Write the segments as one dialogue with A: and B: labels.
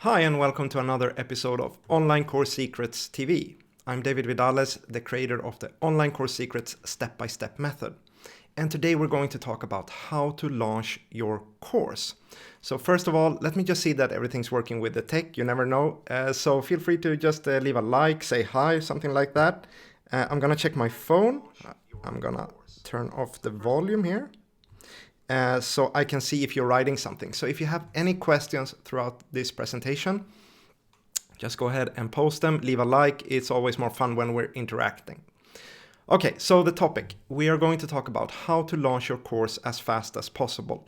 A: Hi and welcome to another episode of Online Course Secrets TV. I'm David Vidales, the creator of the Online Course Secrets step-by-step method. And today we're going to talk about how to launch your course. So first of all, let me just see that everything's working with the tech. You never know. So feel free to just leave a like, say hi, something like that. I'm going to check my phone. I'm going to turn off the volume here. So I can see if you're writing something. So if you have any questions throughout this presentation, just go ahead and post them, leave a like. It's always more fun when we're interacting. Okay, so the topic. We are going to talk about how to launch your course as fast as possible.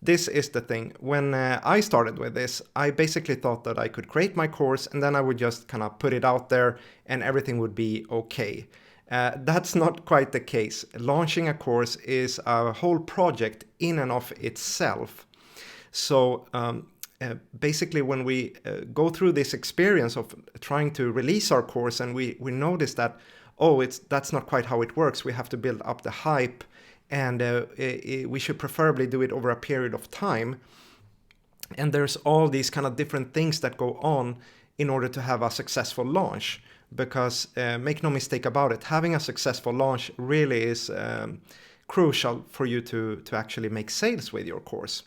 A: This is the thing. When I started with this, I basically thought that I could create my course and then I would just kind of put it out there and everything would be okay. That's not quite the case. Launching a course is a whole project in and of itself. So basically when we go through this experience of trying to release our course and we notice that, that's not quite how it works. We have to build up the hype and we should preferably do it over a period of time. And there's all these kind of different things that go on in order to have a successful launch. Because make no mistake about it, having a successful launch really is crucial for you to actually make sales with your course.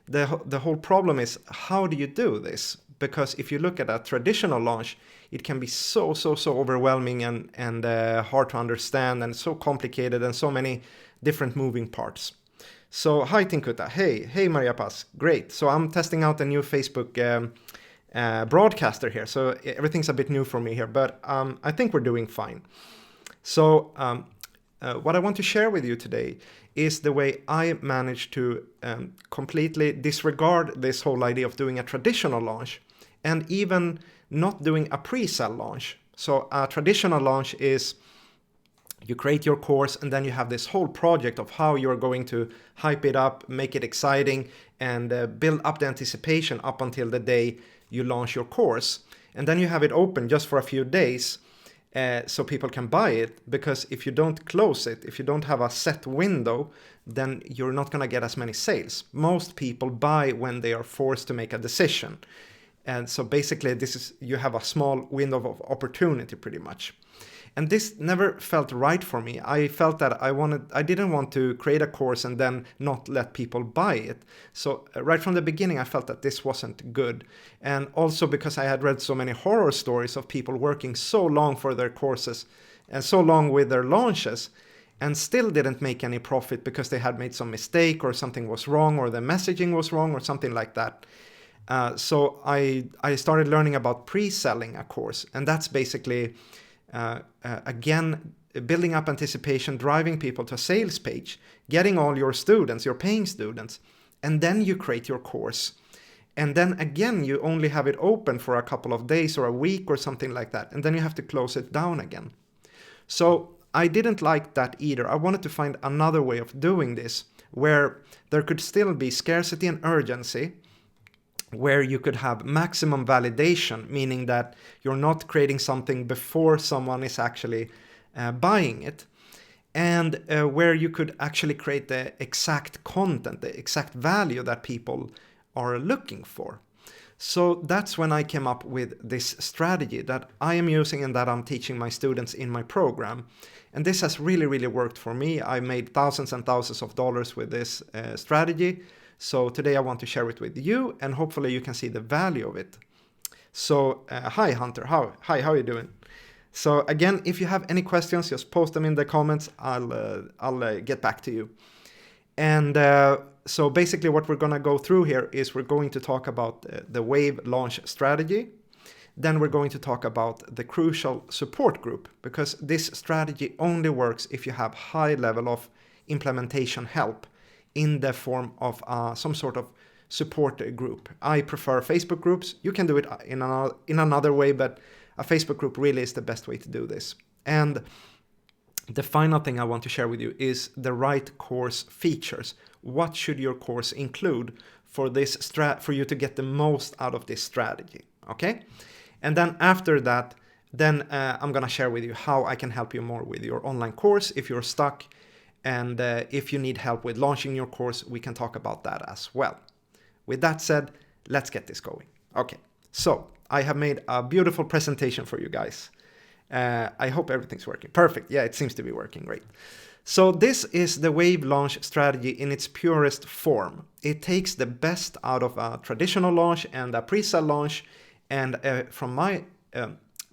A: The whole problem is, how do you do this? Because if you look at a traditional launch, it can be so overwhelming and hard to understand and so complicated and so many different moving parts. So hi Tinkuta, hey Maria Paz, great. So I'm testing out a new Facebook broadcaster here, so everything's a bit new for me here, but I think we're doing fine. So what I want to share with you today is the way I managed to completely disregard this whole idea of doing a traditional launch and even not doing a pre-sale launch. So a traditional launch is you create your course and then you have this whole project of how you're going to hype it up, make it exciting, and build up the anticipation up until the day you launch your course. And then you have it open just for a few days so people can buy it, because if you don't close it, if you don't have a set window, then you're not going to get as many sales. Most people buy when they are forced to make a decision. And so basically you have a small window of opportunity pretty much. And this never felt right for me. I felt that I didn't want to create a course and then not let people buy it. So right from the beginning, I felt that this wasn't good. And also because I had read so many horror stories of people working so long for their courses and so long with their launches and still didn't make any profit because they had made some mistake or something was wrong or the messaging was wrong or something like that. So I started learning about pre-selling a course, and that's basically again, building up anticipation, driving people to a sales page, getting all your students, your paying students, and then you create your course. And then again, you only have it open for a couple of days or a week or something like that. And then you have to close it down again. So I didn't like that either. I wanted to find another way of doing this where there could still be scarcity and urgency, where you could have maximum validation, meaning that you're not creating something before someone is actually buying it, and where you could actually create the exact content, the exact value that people are looking for. So that's when I came up with this strategy that I am using and that I'm teaching my students in my program. And this has really worked for me. I made thousands and thousands of dollars with this strategy. So today I want to share it with you, and hopefully you can see the value of it. So hi Hunter, how are you doing? So again, if you have any questions, just post them in the comments. I'll get back to you. And so basically what we're going to go through here is we're going to talk about the wave launch strategy. Then we're going to talk about the crucial support group, because this strategy only works if you have high level of implementation help in the form of some sort of support group. I prefer Facebook groups. You can do it in another way, but a Facebook group really is the best way to do this. And the final thing I want to share with you is the right course features. What should your course include for you to get the most out of this strategy? Okay? And then after that, I'm gonna share with you how I can help you more with your online course if you're stuck. And if you need help with launching your course, we can talk about that as well. With that said, let's get this going. Okay, So I have made a beautiful presentation for you guys. I hope everything's working. Perfect. Yeah, it seems to be working great. So this is the wave launch strategy in its purest form. It takes the best out of a traditional launch and a pre-sale launch, and from my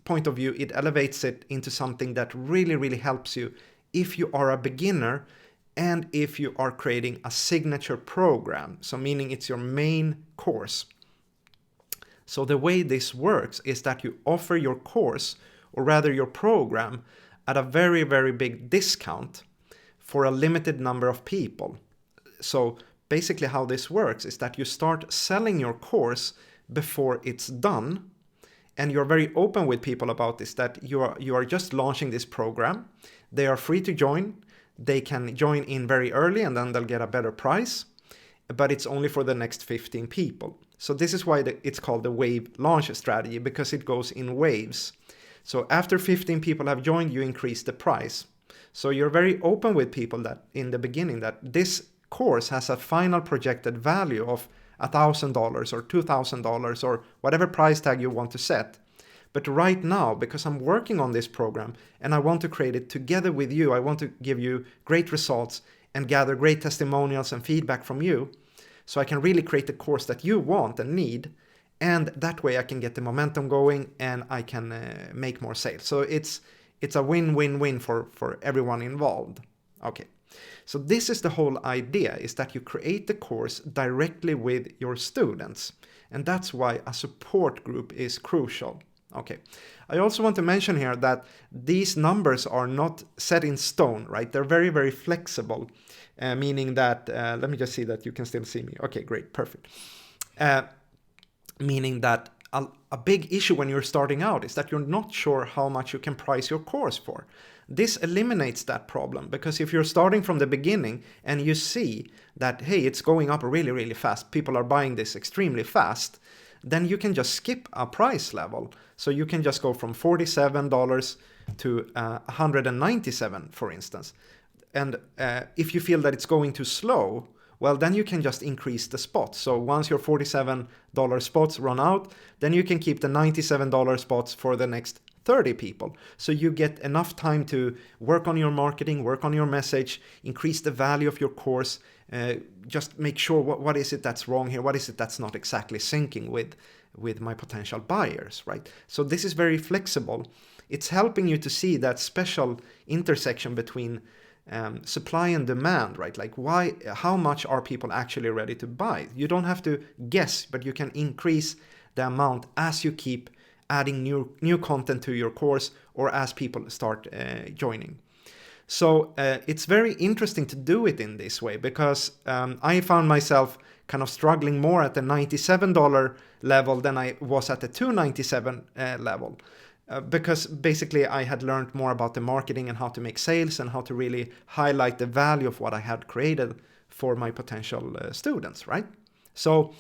A: point of view, it elevates it into something that really, really helps you if you are a beginner and if you are creating a signature program, so meaning it's your main course. So the way this works is that you offer your course, or rather your program, at a very, very big discount for a limited number of people. So basically how this works is that you start selling your course before it's done, and you're very open with people about this, that you are just launching this program. They are free to join. They can join in very early and then they'll get a better price, but it's only for the next 15 people. So this is why it's called the wave launch strategy, because it goes in waves. So after 15 people have joined, you increase the price. So you're very open with people that in the beginning that this course has a final projected value of $1,000 or $2,000 or whatever price tag you want to set. But right now, because I'm working on this program and I want to create it together with you, I want to give you great results and gather great testimonials and feedback from you, so I can really create the course that you want and need, and that way I can get the momentum going and I can make more sales. So it's a win-win-win for everyone involved. Okay, so this is the whole idea, is that you create the course directly with your students, and that's why a support group is crucial. Okay, I also want to mention here that these numbers are not set in stone, right? They're very, very flexible, meaning that, let me just see that you can still see me. Okay, great, perfect. Meaning that a big issue when you're starting out is that you're not sure how much you can price your course for. This eliminates that problem, because if you're starting from the beginning and you see that, hey, it's going up really, really fast, people are buying this extremely fast, then you can just skip a price level. So you can just go from $47 to $197, for instance. And if you feel that it's going too slow, well, then you can just increase the spots. So once your $47 spots run out, then you can keep the $97 spots for the next 30 people. So you get enough time to work on your marketing, work on your message, increase the value of your course, just make sure what is it that's wrong here, what is it that's not exactly syncing with my potential buyers, right? So this is very flexible. It's helping you to see that special intersection between supply and demand, right? Like how much are people actually ready to buy? You don't have to guess, but you can increase the amount as you keep adding new content to your course, or as people start joining. So it's very interesting to do it in this way, because I found myself kind of struggling more at the $97 level than I was at the $297 level. Because basically I had learned more about the marketing and how to make sales and how to really highlight the value of what I had created for my potential students, right? So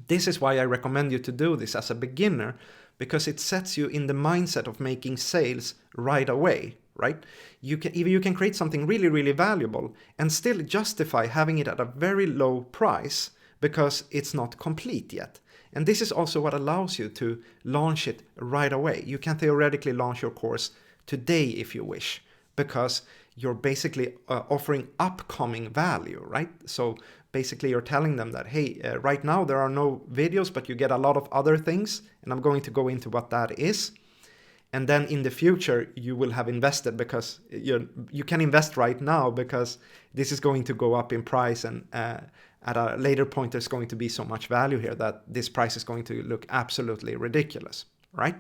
A: this is why I recommend you to do this as a beginner, because it sets you in the mindset of making sales right away, right? You can create something really, really valuable and still justify having it at a very low price because it's not complete yet. And this is also what allows you to launch it right away. You can theoretically launch your course today if you wish, because you're basically offering upcoming value, right? So basically you're telling them that, hey, right now there are no videos, but you get a lot of other things, and I'm going to go into what that is. And then in the future, you will have invested, because you can invest right now because this is going to go up in price, and at a later point, there's going to be so much value here that this price is going to look absolutely ridiculous, right?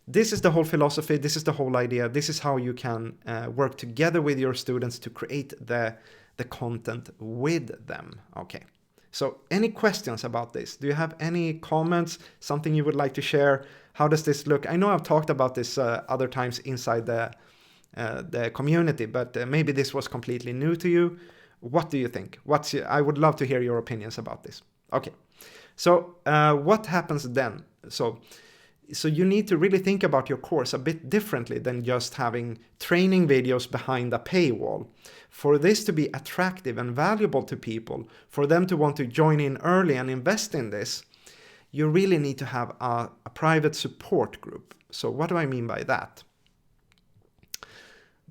A: This is the whole philosophy. This is the whole idea. This is how you can work together with your students to create the content with them. Okay. So any questions about this? Do you have any comments? Something you would like to share? How does this look? I know I've talked about this other times inside the community, but maybe this was completely new to you. What do you think? I would love to hear your opinions about this. Okay. So what happens then? So you need to really think about your course a bit differently than just having training videos behind a paywall. For this to be attractive and valuable to people, for them to want to join in early and invest in this, you really need to have a private support group. So what do I mean by that?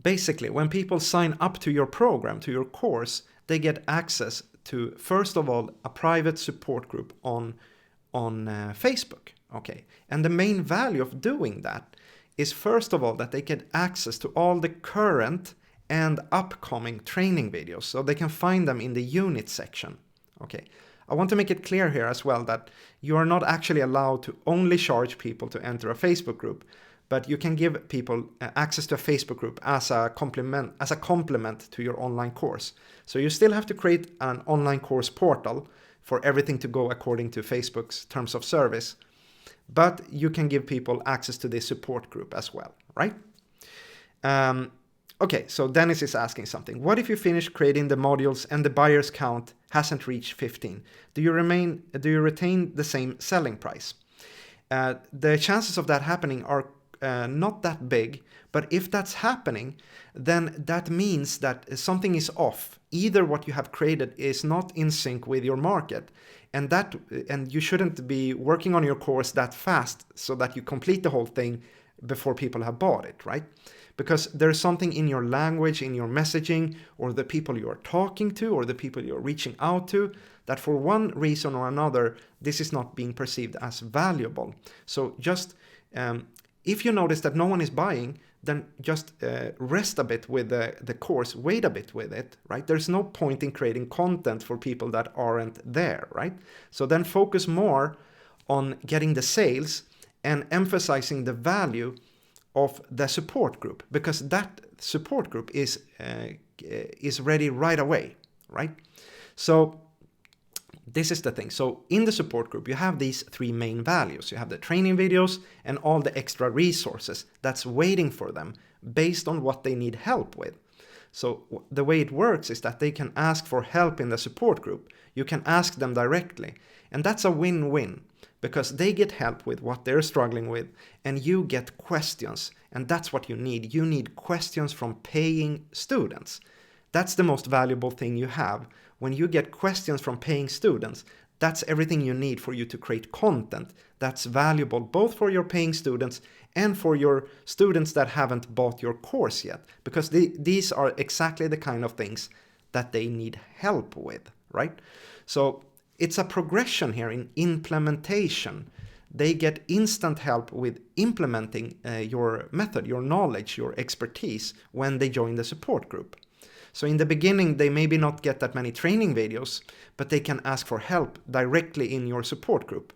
A: Basically, when people sign up to your program, to your course, they get access to, first of all, a private support group on Facebook. Okay, and the main value of doing that is, first of all, that they get access to all the current and upcoming training videos, so they can find them in the unit section. Okay, I want to make it clear here as well that you are not actually allowed to only charge people to enter a Facebook group, but you can give people access to a Facebook group as a complement to your online course. So you still have to create an online course portal for everything to go according to Facebook's terms of service, but you can give people access to this support group as well, right? Okay, so Dennis is asking something. What if you finish creating the modules and the buyer's count hasn't reached 15? Do you retain the same selling price? The chances of that happening are not that big, but if that's happening, then that means that something is off. Either what you have created is not in sync with your market, and you shouldn't be working on your course that fast so that you complete the whole thing before people have bought it, right? Because there's something in your language, in your messaging, or the people you are talking to, or the people you're reaching out to, that for one reason or another, this is not being perceived as valuable. So just if you notice that no one is buying, then just rest a bit with the course, wait a bit with it, right? There's no point in creating content for people that aren't there, right? So then focus more on getting the sales and emphasizing the value of the support group, because that support group is ready right away, right? So this is the thing. So in the support group, you have these three main values. You have the training videos and all the extra resources that's waiting for them based on what they need help with. So the way it works is that they can ask for help in the support group. You can ask them directly. And that's a win-win, because they get help with what they're struggling with and you get questions. And that's what you need. You need questions from paying students. That's the most valuable thing you have. When you get questions from paying students, that's everything you need for you to create content that's valuable both for your paying students and for your students that haven't bought your course yet, because these are exactly the kind of things that they need help with, right? So it's a progression here in implementation. They get instant help with implementing your method, your knowledge, your expertise when they join the support group. So in the beginning, they maybe not get that many training videos, but they can ask for help directly in your support group.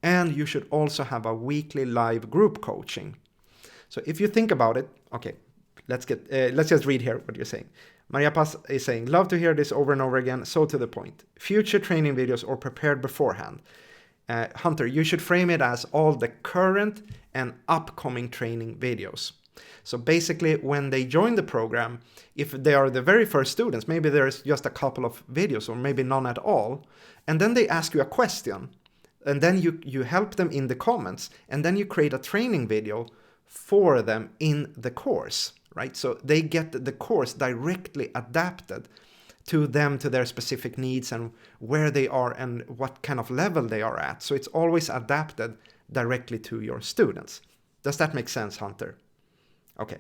A: And you should also have a weekly live group coaching. So if you think about it, okay, let's just read here what you're saying. Maria Paz is saying, love to hear this over and over again, so to the point. Future training videos or prepared beforehand. Hunter, you should frame it as all the current and upcoming training videos. So basically, when they join the program, if they are the very first students, maybe there's just a couple of videos or maybe none at all, and then they ask you a question, and then you help them in the comments, and then you create a training video for them in the course, right? So they get the course directly adapted to them, to their specific needs and where they are and what kind of level they are at. So it's always adapted directly to your students. Does that make sense, Hunter? Okay.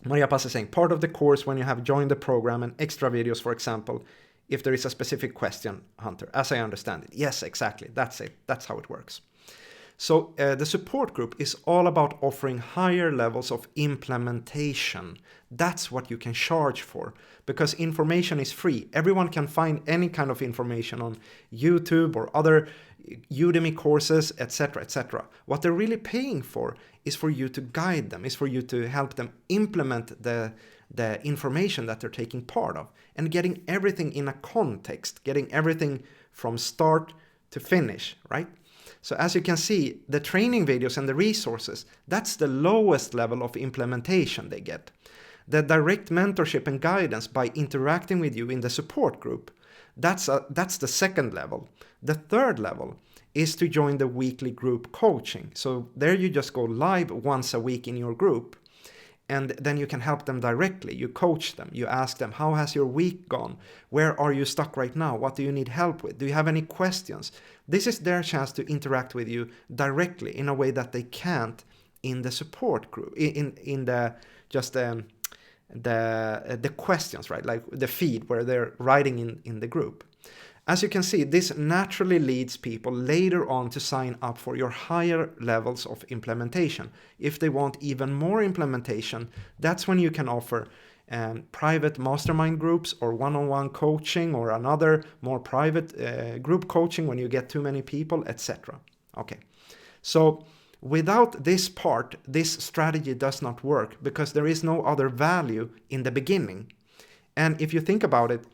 A: Maria Paz is saying, part of the course when you have joined the program and extra videos, for example, if there is a specific question, Hunter, as I understand it. Yes, exactly. That's it. That's how it works. So the support group is all about offering higher levels of implementation. That's what you can charge for, because information is free. Everyone can find any kind of information on YouTube or other Udemy courses, etc., etc. What they're really paying for is for you to guide them, is for you to help them implement the information that they're taking part of, and getting everything in a context, getting everything from start to finish, right? So as you can see, the training videos and the resources, that's the lowest level of implementation they get. The direct mentorship and guidance by interacting with you in the support group, that's the second level. The third level is to join the weekly group coaching. So there you just go live once a week in your group, And then you can help them directly. You coach them. You ask them, how has your week gone? Where are you stuck right now? What do you need help with? Do you have any questions? This is their chance to interact with you directly in a way that they can't in the support group, in the just the questions, right? Like the feed where they're writing in the group. As you can see, this naturally leads people later on to sign up for your higher levels of implementation. If they want even more implementation, that's when you can offer private mastermind groups or one-on-one coaching or another more private group coaching when you get too many people, etc. Okay, so without this part, this strategy does not work because there is no other value in the beginning. And if you think about it,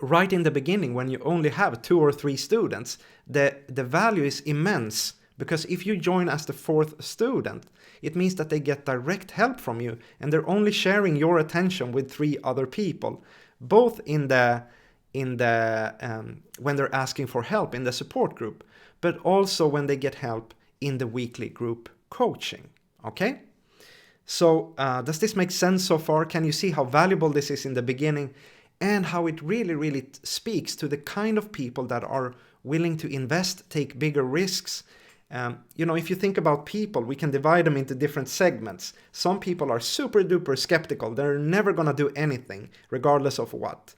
A: right in the beginning, when you only have 2 or 3 students, the value is immense, because if you join as the 4th student, it means that they get direct help from you, and they're only sharing your attention with 3 other people, both in the when they're asking for help in the support group, but also when they get help in the weekly group coaching. Okay? So does this make sense so far? Can you see how valuable this is in the beginning? And how it really speaks to the kind of people that are willing to invest, take bigger risks. If you think about people, we can divide them into different segments. Some people are super duper skeptical. They're never going to do anything, regardless of what.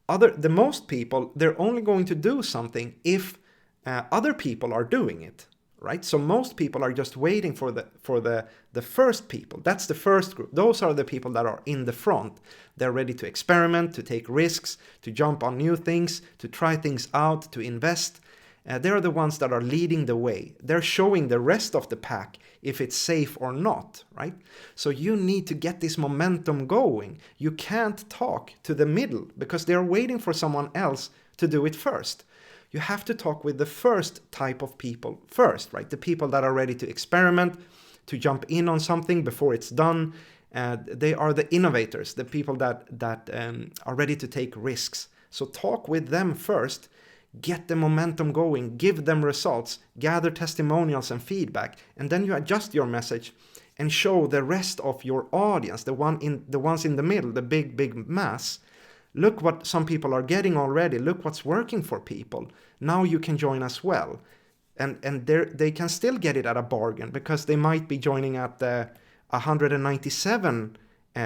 A: The most people, they're only going to do something if other people are doing it. Right? So most people are just waiting for the first people. That's the first group. Those are the people that are in the front. They're ready to experiment, to take risks, to jump on new things, to try things out, to invest. They're the ones that are leading the way. They're showing the rest of the pack if it's safe or not, right? So you need to get this momentum going. You can't talk to the middle because they're waiting for someone else to do it first. You have to talk with the first type of people first, right? The people that are ready to experiment, to jump in on something before it's done. They are the innovators, the people that are ready to take risks. So talk with them first, get the momentum going, give them results, gather testimonials and feedback, and then you adjust your message and show the rest of your audience, the ones in the middle, the big mass. Look what some people are getting already. Look what's working for people. Now you can join as well. And they can still get it at a bargain because they might be joining at the 197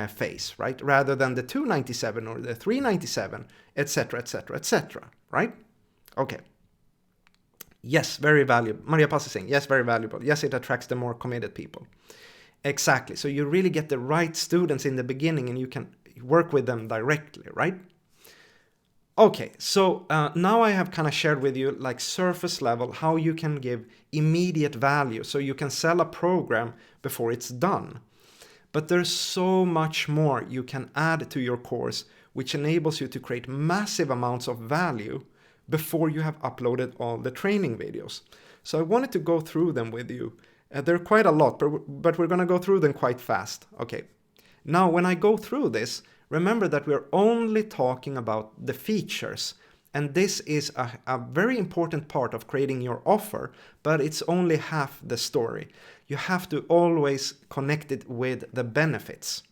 A: phase, right? Rather than the 297 or the 397, etc., etc., etc., right? Okay. Yes, very valuable. Maria Paz is saying, yes, very valuable. Yes, it attracts the more committed people. Exactly. So you really get the right students in the beginning and you can work with them directly, right? Okay, so now I have kind of shared with you like surface level how you can give immediate value so you can sell a program before it's done. But there's so much more you can add to your course which enables you to create massive amounts of value before you have uploaded all the training videos. So I wanted to go through them with you. There are quite a lot, but we're going to go through them quite fast. Okay. Now, when I go through this, remember that we're only talking about the features. And this is a very important part of creating your offer, but it's only half the story. You have to always connect it with the benefits.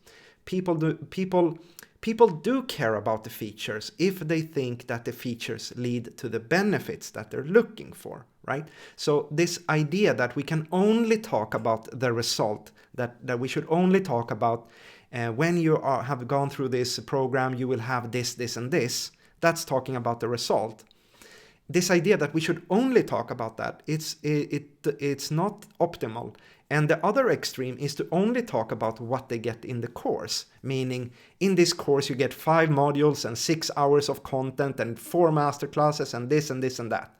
A: People do care about the features if they think that the features lead to the benefits that they're looking for, right? So this idea that we can only talk about the result, that we should only talk about when you have gone through this program, you will have this, this, and this. That's talking about the result. This idea that we should only talk about that, it's not optimal. And the other extreme is to only talk about what they get in the course, meaning in this course you get 5 modules and 6 hours of content and 4 masterclasses and this and this and that.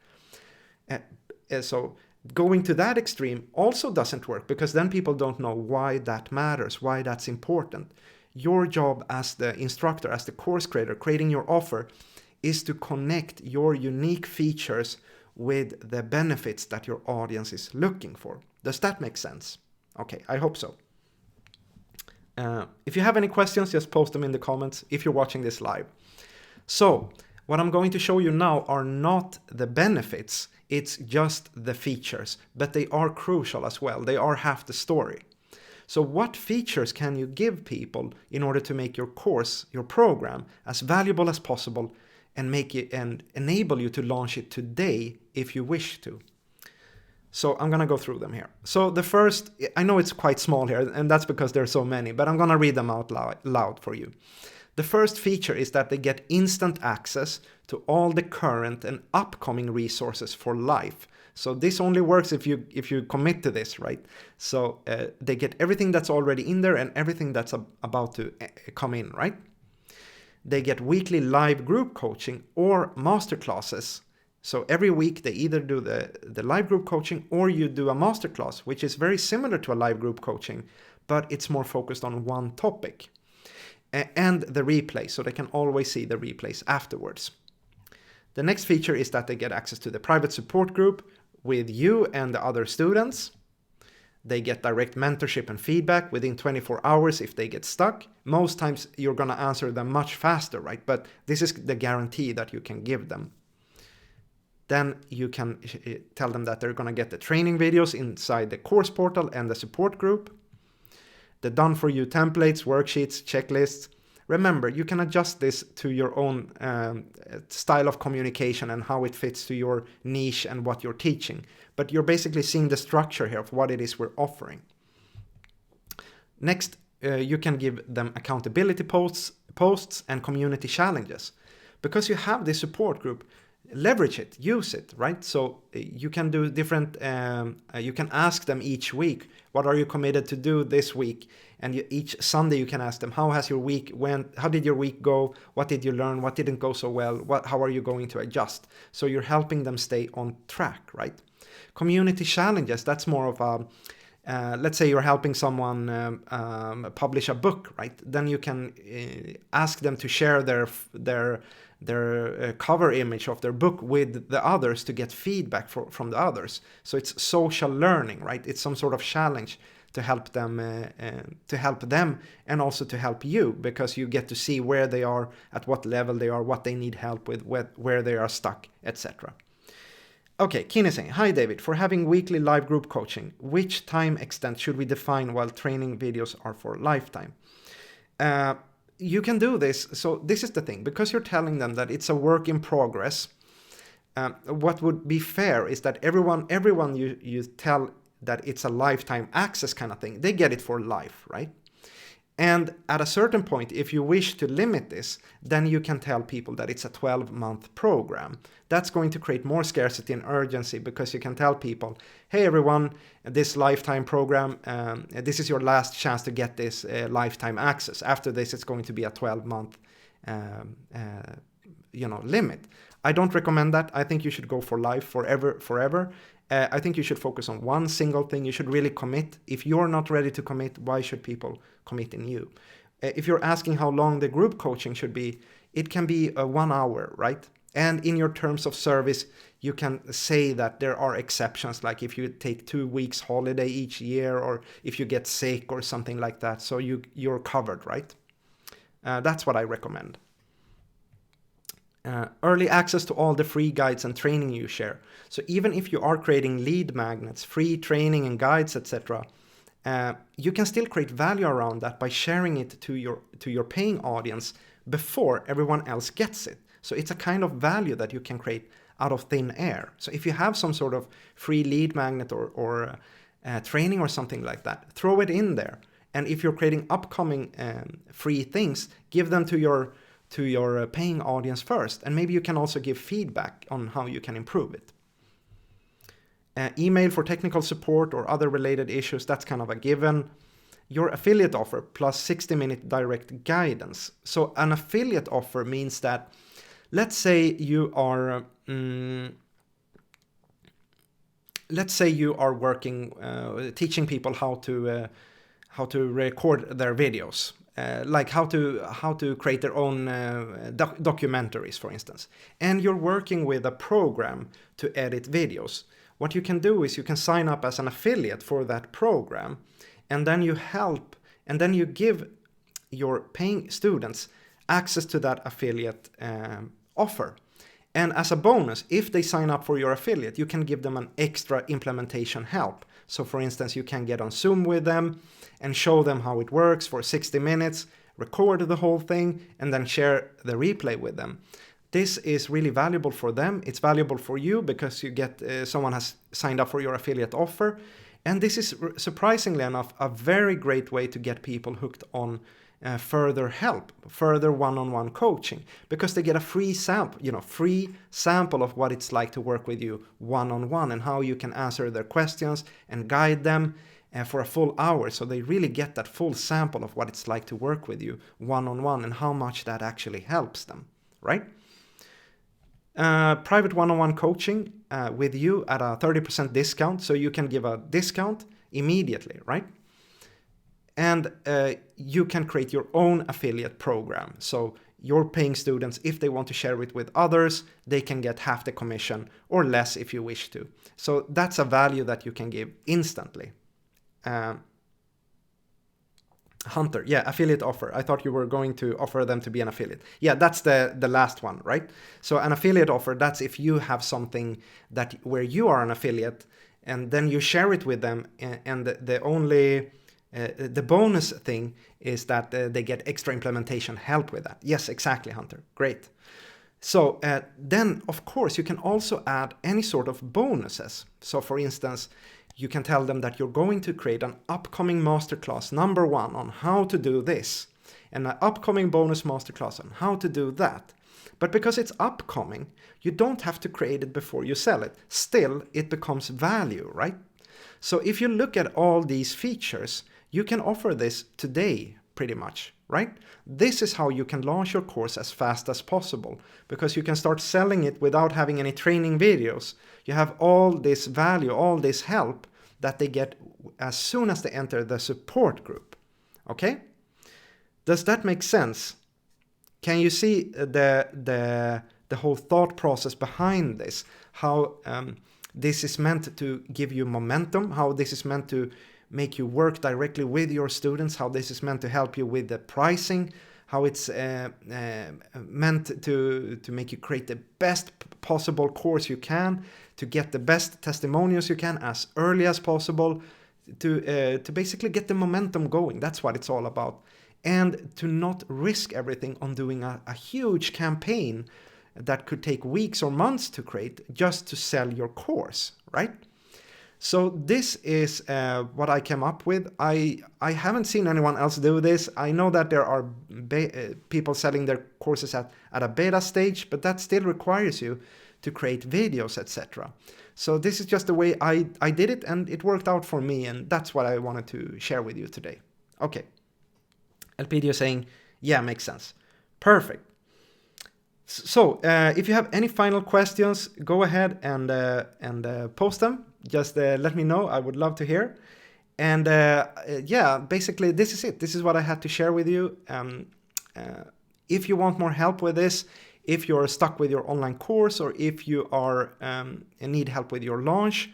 A: So going to that extreme also doesn't work because then people don't know why that matters, why that's important. Your job as the instructor, as the course creator, creating your offer is to connect your unique features with the benefits that your audience is looking for. Does that make sense? Okay, I hope so. If you have any questions, just post them in the comments if you're watching this live. So, what I'm going to show you now are not the benefits, it's just the features, but they are crucial as well. They are half the story. So what features can you give people in order to make your course, your program, as valuable as possible and make it and enable you to launch it today if you wish to? So I'm going to go through them here. So the first, I know it's quite small here, and that's because there's so many, but I'm going to read them out loud for you. The first feature is that they get instant access to all the current and upcoming resources for life. So this only works if you commit to this, right? So they get everything that's already in there and everything that's about to come in, right? They get weekly live group coaching or masterclasses. So every week they either do the live group coaching or you do a masterclass, which is very similar to a live group coaching, but it's more focused on one topic. And the replay, so they can always see the replays afterwards. The next feature is that they get access to the private support group with you and the other students. They get direct mentorship and feedback within 24 hours if they get stuck. Most times you're going to answer them much faster, right? But this is the guarantee that you can give them. Then you can tell them that they're going to get the training videos inside the course portal and the support group. The done-for-you templates, worksheets, checklists. Remember, you can adjust this to your own style of communication and how it fits to your niche and what you're teaching. But you're basically seeing the structure here of what it is we're offering. Next, you can give them accountability posts and community challenges. Because you have this support group, leverage it, use it, right? So you can do different, you can ask them each week, what are you committed to do this week? And each Sunday you can ask them, how has your week went? How did your week go? What did you learn? What didn't go so well? How are you going to adjust? So you're helping them stay on track, right? Community challenges, that's more of a, let's say you're helping someone publish a book, right? Then you can ask them to share their cover image of their book with the others to get feedback from the others. So it's social learning, right? It's some sort of challenge to help them and also to help you, because you get to see where they are, at what level they are, what they need help with, where they are stuck, etc. Okay, Keen is saying, hi David, for having weekly live group coaching, which time extent should we define while training videos are for lifetime? You can do this. So this is the thing, because you're telling them that it's a work in progress. What would be fair is that everyone you tell that it's a lifetime access kind of thing, they get it for life, right? And at a certain point, if you wish to limit this, then you can tell people that it's a 12-month program. That's going to create more scarcity and urgency, because you can tell people, hey everyone, this lifetime program, this is your last chance to get this lifetime access. After this, it's going to be a 12-month limit. I don't recommend that. I think you should go for life, forever. I think you should focus on one single thing. You should really commit. If you're not ready to commit, why should people commit in you? If you're asking how long the group coaching should be, it can be 1 hour, right? And in your terms of service, you can say that there are exceptions, like if you take 2 weeks holiday each year, or if you get sick or something like that. So you're covered, right? That's what I recommend. Early access to all the free guides and training you share. So even if you are creating lead magnets, free training and guides, etc., you can still create value around that by sharing it to your paying audience before everyone else gets it. So it's a kind of value that you can create out of thin air. So if you have some sort of free lead magnet or training or something like that, throw it in there. And if you're creating upcoming free things, give them to your paying audience first, and maybe you can also give feedback on how you can improve it. Email for technical support or other related issues, that's kind of a given. Your affiliate offer plus 60-minute direct guidance. So an affiliate offer means that, let's say you are working teaching people how to record their videos. Like how to create their own documentaries, for instance. And you're working with a program to edit videos. What you can do is you can sign up as an affiliate for that program, and then you give your paying students access to that affiliate offer. And as a bonus, if they sign up for your affiliate, you can give them an extra implementation help. So for instance, you can get on Zoom with them and show them how it works for 60 minutes, record the whole thing, and then share the replay with them. This is really valuable for them. It's valuable for you because you get someone has signed up for your affiliate offer. And this is, surprisingly enough, a very great way to get people hooked on further help, further one-on-one coaching, because they get a free sample of what it's like to work with you one-on-one and how you can answer their questions and guide them for a full hour. So they really get that full sample of what it's like to work with you one-on-one and how much that actually helps them, right? Private one-on-one coaching with you at a 30% discount, so you can give a discount immediately, right? And you can create your own affiliate program. So your paying students, if they want to share it with others, they can get half the commission or less if you wish to. So that's a value that you can give instantly. Hunter, yeah, affiliate offer. I thought you were going to offer them to be an affiliate. Yeah, that's the last one, right? So an affiliate offer, that's if you have something that where you are an affiliate and then you share it with them, and the only the bonus thing is that they get extra implementation help with that. Yes, exactly, Hunter. Great. So then, of course, you can also add any sort of bonuses. So for instance, you can tell them that you're going to create an upcoming masterclass #1 on how to do this, and an upcoming bonus masterclass on how to do that. But because it's upcoming, you don't have to create it before you sell it. Still, it becomes value, right? So if you look at all these features, you can offer this today, pretty much, right? This is how you can launch your course as fast as possible, because you can start selling it without having any training videos. You have all this value, all this help that they get as soon as they enter the support group. Okay? Does that make sense? Can you see the whole thought process behind this? How this is meant to give you momentum, how this is meant to make you work directly with your students, how this is meant to help you with the pricing, how it's meant to make you create the best possible course you can, to get the best testimonials you can as early as possible, to basically get the momentum going. That's what it's all about. And to not risk everything on doing a huge campaign that could take weeks or months to create just to sell your course, right? So this is what I came up with. I haven't seen anyone else do this. I know that there are people selling their courses at a beta stage, but that still requires you to create videos, etc. So this is just the way I did it, and it worked out for me, and that's what I wanted to share with you today. Okay. Elpidio saying, yeah, makes sense. Perfect. So if you have any final questions, go ahead and post them. Just let me know. I would love to hear. And yeah, basically this is it. This is what I had to share with you. If you want more help with this, if you're stuck with your online course, or if you are need help with your launch,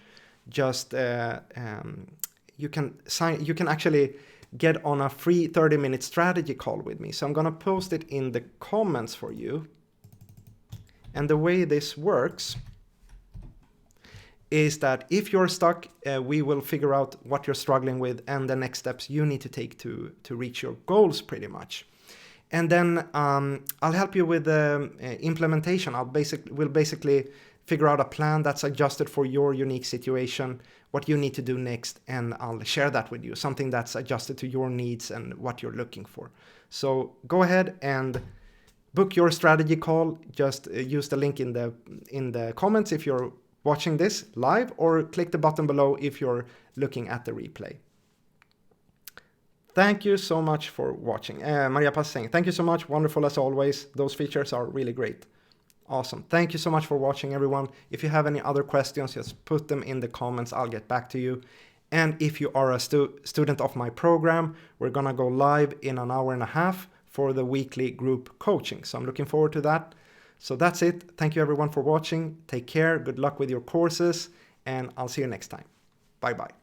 A: just you can actually get on a free 30-minute strategy call with me. So I'm gonna post it in the comments for you. And the way this works is that if you're stuck, we will figure out what you're struggling with and the next steps you need to take to reach your goals, pretty much. And then I'll help you with the implementation. We'll basically figure out a plan that's adjusted for your unique situation, what you need to do next, and I'll share that with you, something that's adjusted to your needs and what you're looking for. So go ahead and book your strategy call. Just use the link in the comments if you're watching this live, or click the button below if you're looking at the replay. Thank you so much for watching. Maria Paz saying, thank you so much. Wonderful as always. Those features are really great. Awesome. Thank you so much for watching, everyone. If you have any other questions, just put them in the comments. I'll get back to you. And if you are a student of my program, we're going to go live in an hour and a half for the weekly group coaching. So I'm looking forward to that. So that's it. Thank you everyone for watching. Take care. Good luck with your courses, and I'll see you next time. Bye-bye.